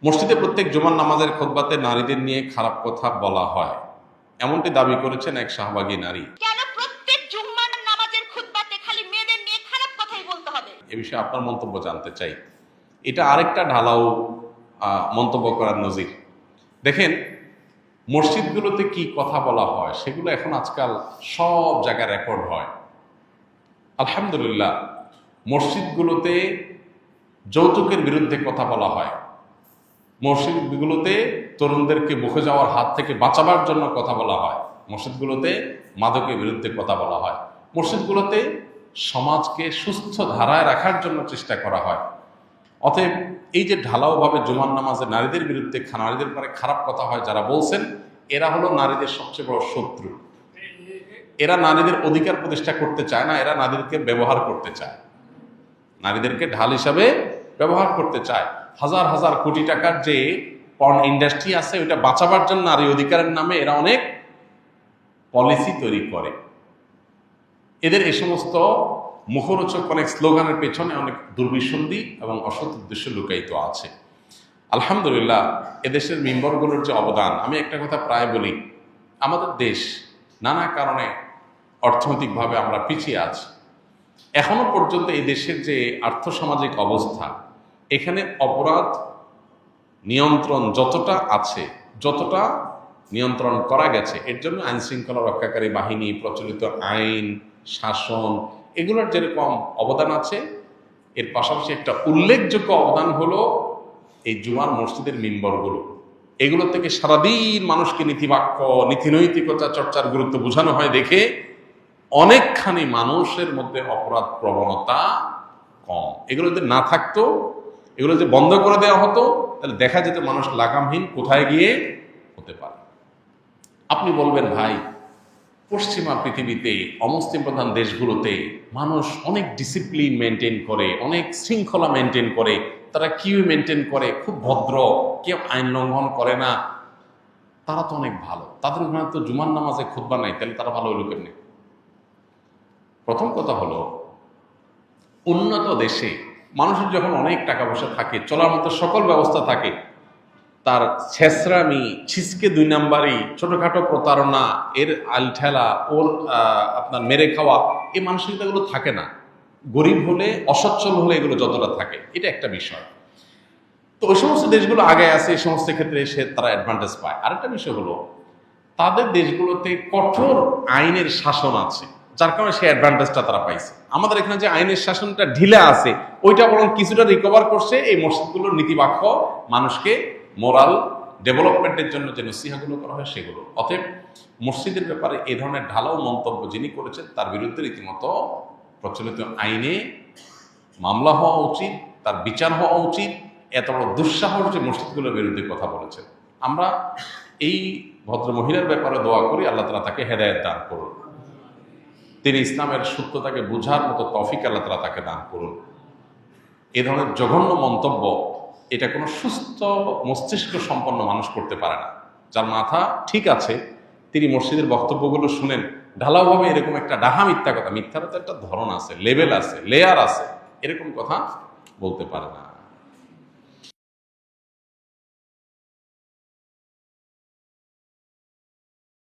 মসজিদে প্রত্যেক জুমার নামাজের খুতবাতে নারীদের নিয়ে খারাপ কথা বলা হয়, এমনটি দাবি করেছেন এক শাহবাগী নারী। কেন প্রত্যেক জুম্মার নামাজের খুতবাতে খালি মেয়েদের নিয়ে খারাপ কথাই বলতে হবে? এ বিষয়ে আপনার মন্তব্য জানতে চাই। এটা আরেকটা ঢালাও মন্তব্য করার নজির। দেখেন, মসজিদগুলোতে কি কথা বলা হয় সেগুলো এখন আজকাল সব জায়গায় রেকর্ড হয়। আলহামদুলিল্লাহ, মসজিদগুলোতে যৌতুকের বিরুদ্ধে কথা বলা হয়, মসজিদগুলোতে তরুণদেরকে মুখে যাওয়ার হাত থেকে বাঁচাবার জন্য কথা বলা হয়, মসজিদগুলোতে মাদকের বিরুদ্ধে কথা বলা হয়, মসজিদগুলোতে সমাজকে সুস্থ ধারায় রাখার জন্য চেষ্টা করা হয়। অতএব এই যে ঢালাওভাবে জুমার নামাজে নারীদের বিরুদ্ধে নারীদের পরে খারাপ কথা হয়, যারা বলছেন এরা হলো নারীদের সবচেয়ে বড় শত্রু। এরা নারীদের অধিকার প্রতিষ্ঠা করতে চায় না, এরা নারীদেরকে ব্যবহার করতে চায়, নারীদেরকে ঢাল হিসাবে ব্যবহার করতে চায়। হাজার হাজার কোটি টাকার যে পর্ন ইন্ডাস্ট্রি আছে, ওইটা বাঁচাবার জন্য নারী অধিকারের নামে এরা অনেক পলিসি তৈরি করে। এদের এই সমস্ত মুখরোচক অনেক স্লোগানের পেছনে অনেক দুর্বিসন্ধি এবং অসৎ উদ্দেশ্য লুকায়িত আছে। আলহামদুলিল্লাহ, এদেশের মেম্বরগুলোর যে অবদান, আমি একটা কথা প্রায় বলি, আমাদের দেশ নানা কারণে অর্থনৈতিকভাবে আমরা পিছিয়ে আছি। এখনো পর্যন্ত এই দেশের যে আর্থসামাজিক অবস্থা, এখানে অপরাধ নিয়ন্ত্রণ যতটা আছে, যতটা নিয়ন্ত্রণ করা গেছে, এর জন্য আইন শৃঙ্খলা রক্ষাকারী বাহিনী, প্রচলিত আইন, শাসন, এগুলোর যেরকম অবদান আছে, এর পাশাপাশি একটা উল্লেখযোগ্য অবদান হলো এই জুমার মসজিদের মিম্বরগুলো। এগুলো থেকে সারাদিন মানুষকে নীতিবাক্য, নীতিনৈতিকতা চর্চার গুরুত্ব বোঝানো হয় দেখে অনেকখানি মানুষের মধ্যে অপরাধ প্রবণতা কম। এগুলো যদি না থাকতো, এগুলো যদি বন্ধ করে দেওয়া হতো, তাহলে দেখা যেত মানুষ লাগামহীন কোথায় গিয়ে হতে পারে। আপনি বলবেন, ভাই, পশ্চিমা পৃথিবীতে অমুসলিম প্রধান দেশগুলোতে মানুষ অনেক ডিসিপ্লিন মেনটেন করে, অনেক শৃঙ্খলা মেনটেন করে, তারা কিউ মেনটেন করে, খুব ভদ্র, কেউ আইন লঙ্ঘন করে না, তারা তো অনেক ভালো, তাদের ওখানে তো জুমার নামাজে খুতবা নাই, তাহলে তারা ভালো লোকের নেই। প্রথম কথা হলো, উন্নত দেশে মানুষের যখন অনেক টাকা পয়সা থাকে, চলার মতো সকল ব্যবস্থা থাকে, তার ছেঁচড়ামি, ছিচকে দুই নাম্বারি, ছোটখাটো প্রতারণা, এর আলঠেলা, ওর আপনার মেরে খাওয়া, এই মানসিকতাগুলো থাকে না। গরিব হলে, অসচ্ছল হলে এগুলো যতটা থাকে, এটা একটা বিষয়। তো ওই সমস্ত দেশগুলো আগে আছে, এই সমস্ত ক্ষেত্রে তারা অ্যাডভান্টেজ পায়। আরেকটা বিষয় হলো, তাদের দেশগুলোতে কঠোর আইনের শাসন আছে, যার কারণে সেই অ্যাডভান্টেজটা তারা পাইছে। আমাদের এখানে যে আইনের শাসনটা ঢিলা আছে, ওইটা বরং কিছুটা রিকভার করছে এই মসজিদগুলোর নীতিবাক্য, মানুষকে মোরাল ডেভেলপমেন্টের জন্য যে নসিহাগুলো করা হয় সেগুলো। অতএব মসজিদের ব্যাপারে এই ধরনের ঢালাও মন্তব্য যিনি করেছেন, তার বিরুদ্ধে রীতিমতো প্রচলিত আইনে মামলা হওয়া উচিত, তার বিচার হওয়া উচিত। এত বড় দুঃসাহস যে মসজিদগুলোর বিরুদ্ধে কথা বলেছেন। আমরা এই ভদ্র মহিলার ব্যাপারে দোয়া করি, আল্লাহ তাআলা তাকে হেদায়েত দান করুন, তিনি ইসলামের সত্যতাকে বোঝার মতো তৌফিক আল্লাহ তাআলা তাকে দান করুন। এ ধরনের জঘন্য মন্তব্য, এটা কোনো সুস্থ মস্তিষ্ক সম্পন্ন মানুষ করতে পারে না। যার মাথা ঠিক আছে, তিনি মসজিদের বক্তব্যগুলো শুনেন, ঢালাওভাবে এরকম একটা ডাহা মিথ্যা কথা, মিথ্যার তো একটা ধরন আছে, লেভেল আছে, লেয়ার আছে, এরকম কথা বলতে পারে না।